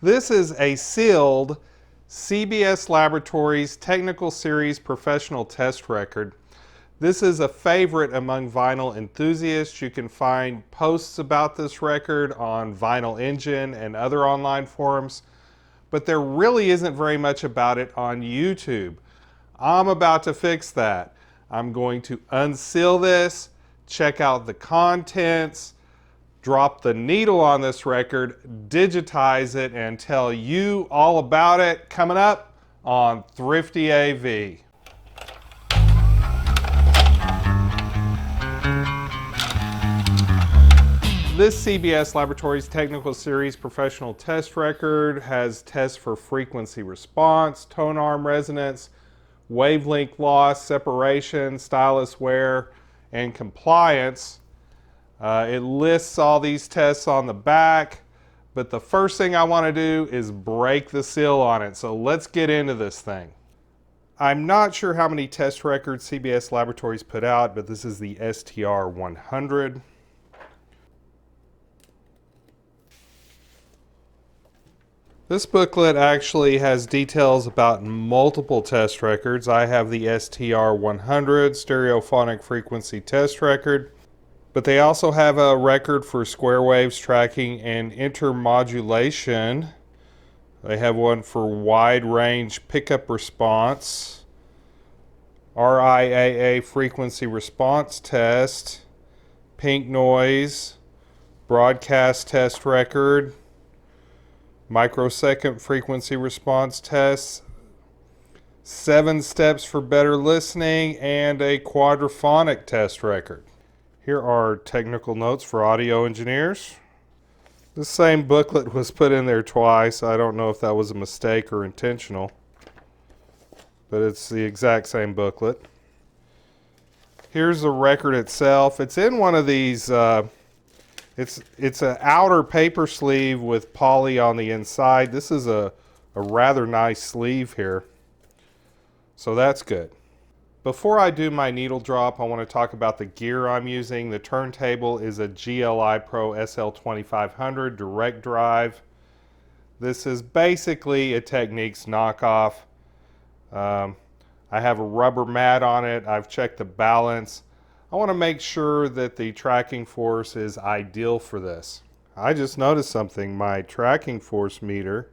This is a sealed CBS Laboratories Technical Series Professional Test Record. This is a favorite among vinyl enthusiasts. You can find posts about this record on Vinyl Engine and other online forums, but there really isn't very much about it on YouTube. I'm about to fix that. I'm going to unseal this, check out the contents, drop the needle on this record, digitize it, and tell you all about it coming up on ThriftyAV. This CBS Laboratories Technical Series Professional Test Record has tests for frequency response, tonearm resonance, wavelength loss, separation, stylus wear, and compliance. It lists all these tests on the back, but the first thing I want to do is break the seal on it. So let's get into this thing. I'm not sure how many test records CBS Laboratories put out, but this is the STR 100. This booklet actually has details about multiple test records. I have the STR 100 stereophonic frequency test record, but they also have a record for square waves tracking and intermodulation. They have one for wide range pickup response, RIAA frequency response test, pink noise, broadcast test record, microsecond frequency response tests, 7 steps for better listening, and a quadraphonic test record. Here are technical notes for audio engineers. The same booklet was put in there twice. I don't know if that was a mistake or intentional, but it's the exact same booklet. Here's the record itself. It's in one of these, it's an outer paper sleeve with poly on the inside. This is a rather nice sleeve here, so that's good. Before I do my needle drop, I want to talk about the gear I'm using. The turntable is a GLI Pro SL-2500 direct drive. This is basically a Technics knockoff. I have a rubber mat on it. I've checked the balance. I want to make sure that the tracking force is ideal for this. I just noticed something. My tracking force meter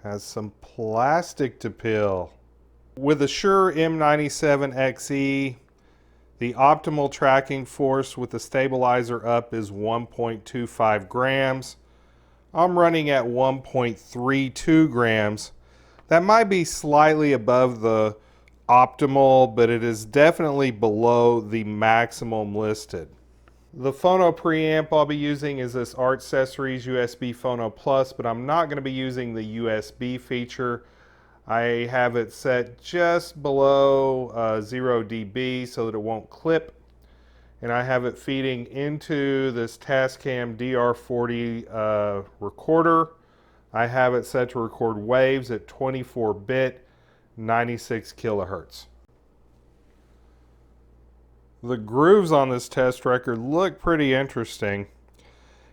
has some plastic to peel. With the Shure M97xE, the optimal tracking force with the stabilizer up is 1.25 grams. I'm running at 1.32 grams. That might be slightly above the optimal, but it is definitely below the maximum listed. The phono preamp I'll be using is this ART Accessories USB Phono Plus, but I'm not going to be using the USB feature. I have it set just below 0 dB so that it won't clip, and I have it feeding into this Tascam DR40 recorder. I have it set to record waves at 24-bit, 96 kilohertz. The grooves on this test record look pretty interesting,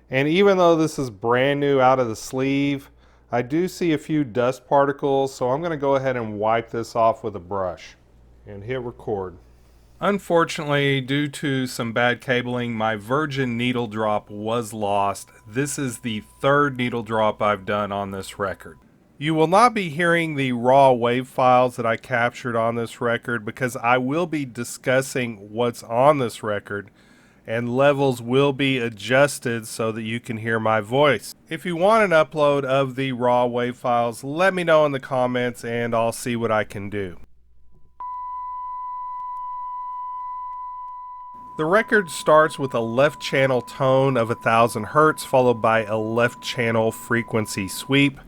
and even though this is brand new out of the sleeve, I do see a few dust particles, so I'm going to go ahead and wipe this off with a brush and hit record. Unfortunately, due to some bad cabling, my virgin needle drop was lost. This is the third needle drop I've done on this record. You will not be hearing the raw wave files that I captured on this record because I will be discussing what's on this record, and levels will be adjusted so that you can hear my voice. If you want an upload of the raw wave files, let me know in the comments and I'll see what I can do. The record starts with a left channel tone of 1000 Hz followed by a left channel frequency sweep.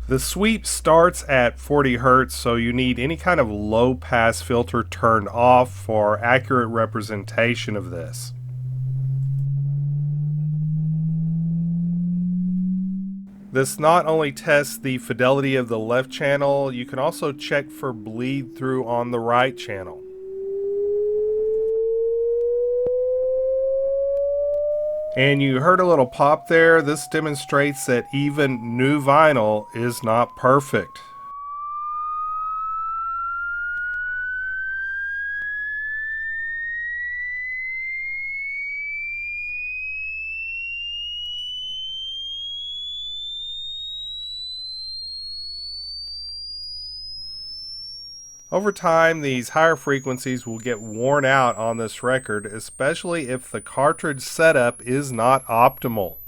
The sweep starts at 40 Hz, so you need any kind of low pass filter turned off for accurate representation of this. This not only tests the fidelity of the left channel, you can also check for bleed through on the right channel. And you heard a little pop there. This demonstrates that even new vinyl is not perfect. Over time, these higher frequencies will get worn out on this record, especially if the cartridge setup is not optimal.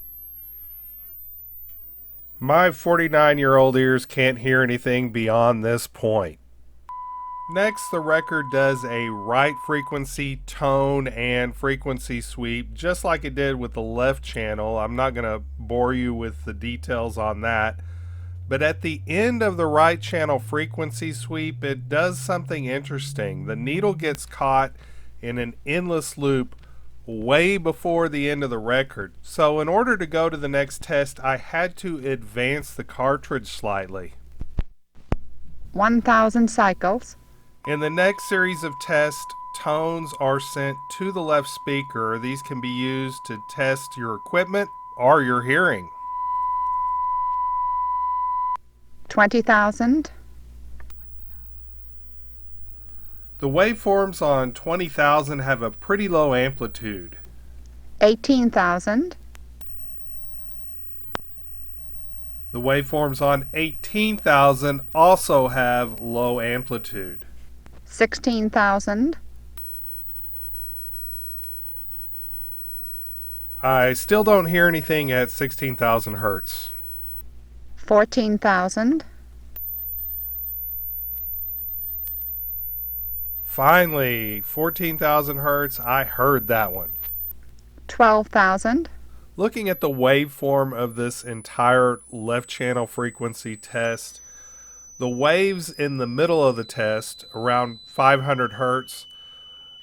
My 49-year-old ears can't hear anything beyond this point. Next, the record does a right frequency, tone, and frequency sweep, just like it did with the left channel. I'm not going to bore you with the details on that. But at the end of the right channel frequency sweep, it does something interesting. The needle gets caught in an endless loop way before the end of the record. So in order to go to the next test, I had to advance the cartridge slightly. 1,000 cycles. In the next series of tests, tones are sent to the left speaker. These can be used to test your equipment or your hearing. 20,000. The waveforms on 20,000 have a pretty low amplitude. 18,000. The waveforms on 18,000 also have low amplitude. 16,000. I still don't hear anything at 16,000 hertz. 14,000. Finally, 14,000 hertz, I heard that one. 12,000. Looking at the waveform of this entire left channel frequency test, the waves in the middle of the test, around 500 hertz,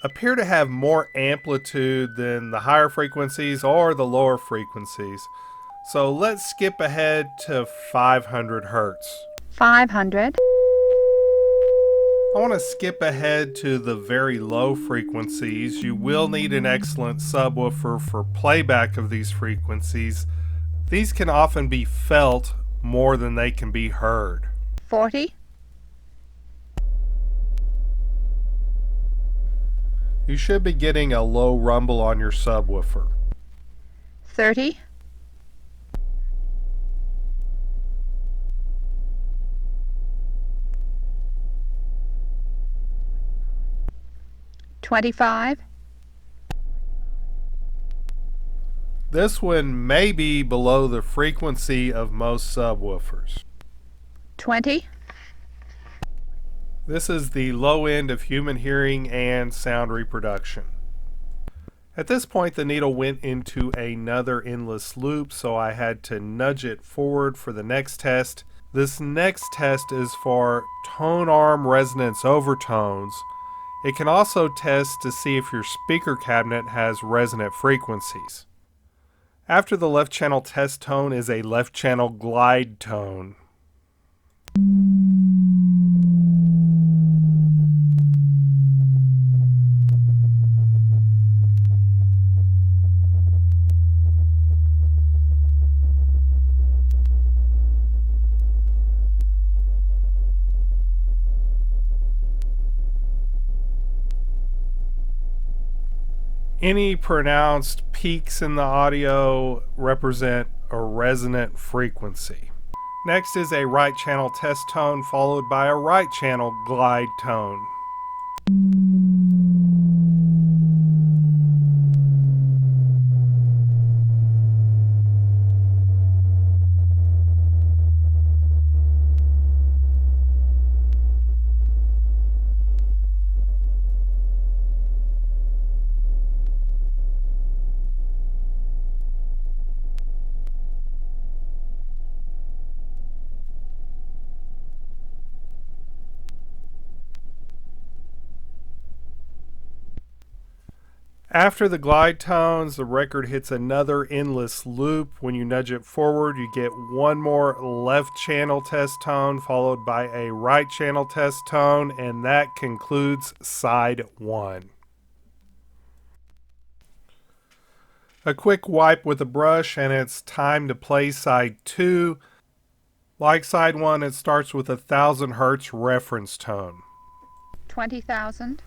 appear to have more amplitude than the higher frequencies or the lower frequencies. So let's skip ahead to 500 hertz. 500. I want to skip ahead to the very low frequencies. You will need an excellent subwoofer for playback of these frequencies. These can often be felt more than they can be heard. 40. You should be getting a low rumble on your subwoofer. 30. 25. This one may be below the frequency of most subwoofers. 20. This is the low end of human hearing and sound reproduction. At this point, the needle went into another endless loop, so I had to nudge it forward for the next test. This next test is for Tonearm resonance overtones. It can also test to see if your speaker cabinet has resonant frequencies. After the left channel test tone is a left channel glide tone. Any pronounced peaks in the audio represent a resonant frequency. Next is a right channel test tone followed by a right channel glide tone. After the glide tones, the record hits another endless loop. When you nudge it forward, you get one more left channel test tone followed by a right channel test tone, and that concludes side one. A quick wipe with a brush and it's time to play side 2. Like side 1, it starts with 1000 Hertz reference tone. 20,000.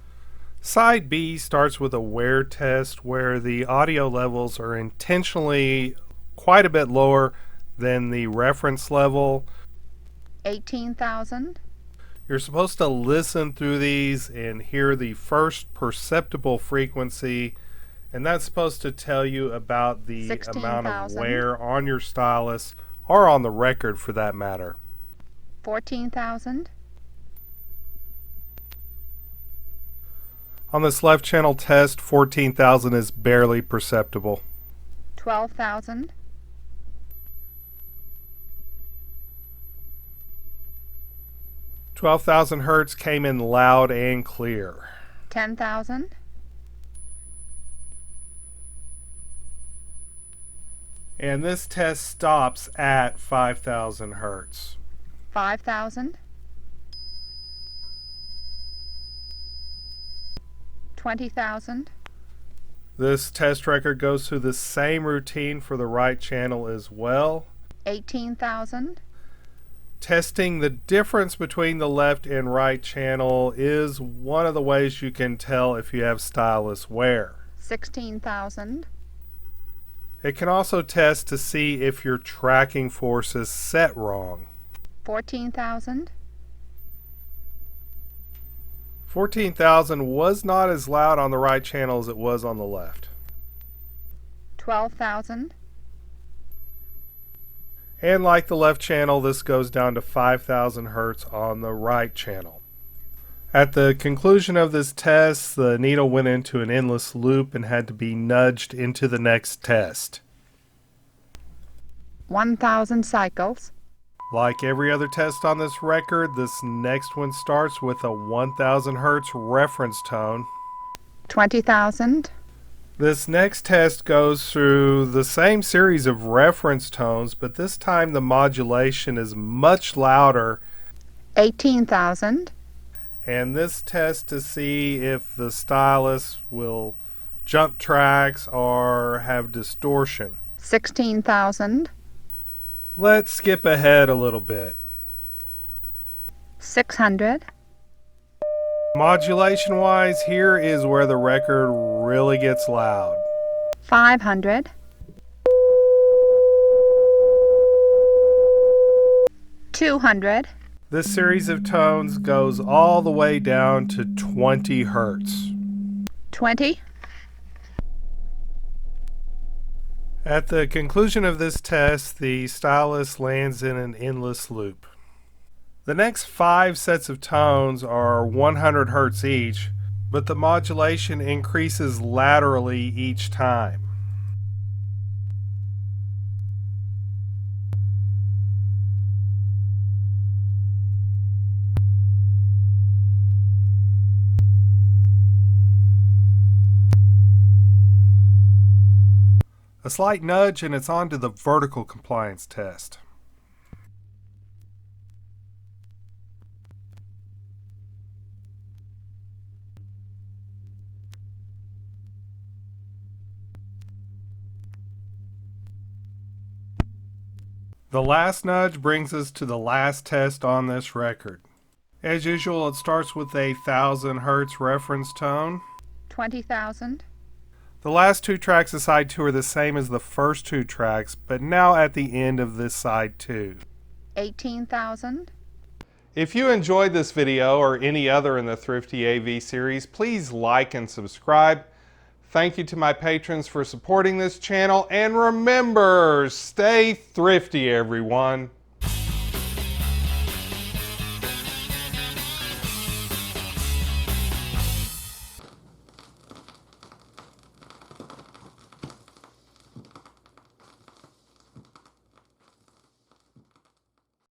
Side B starts with a wear test where the audio levels are intentionally quite a bit lower than the reference level. 18,000. You're supposed to listen through these and hear the first perceptible frequency, and that's supposed to tell you about the amount of 16,000. wear on your stylus or on the record for that matter. 14,000. On this left channel test, 14,000 is barely perceptible. 12,000. 12,000 Hertz came in loud and clear. 10,000. And this test stops at 5,000 Hertz. 5,000. 20,000. This test record goes through the same routine for the right channel as well. 18,000. Testing the difference between the left and right channel is one of the ways you can tell if you have stylus wear. 16,000. It can also test to see if your tracking force is set wrong. 14,000. 14,000 was not as loud on the right channel as it was on the left. 12,000. And like the left channel, this goes down to 5,000 Hertz on the right channel. At the conclusion of this test, the needle went into an endless loop and had to be nudged into the next test. 1,000 cycles. Like every other test on this record, this next one starts with a 1000 Hertz reference tone. 20,000. This next test goes through the same series of reference tones, but this time the modulation is much louder. 18,000. And this test to see if the stylus will jump tracks or have distortion. 16,000. Let's skip ahead a little bit. 600. Modulation wise, here is where the record really gets loud. 500. 200. This series of tones goes all the way down to 20 Hertz. 20. At the conclusion of this test, the stylus lands in an endless loop. The next 5 sets of tones are 100 Hertz each, but the modulation increases laterally each time. A slight nudge and it's on to the vertical compliance test. The last nudge brings us to the last test on this record. As usual, it starts with a 1000 Hertz reference tone. 20,000. The last 2 tracks of side 2 are the same as the first 2 tracks, but now at the end of this side 2. 18,000. If you enjoyed this video or any other in the ThriftyAV series, please like and subscribe. Thank you to my patrons for supporting this channel, and remember, stay thrifty, everyone.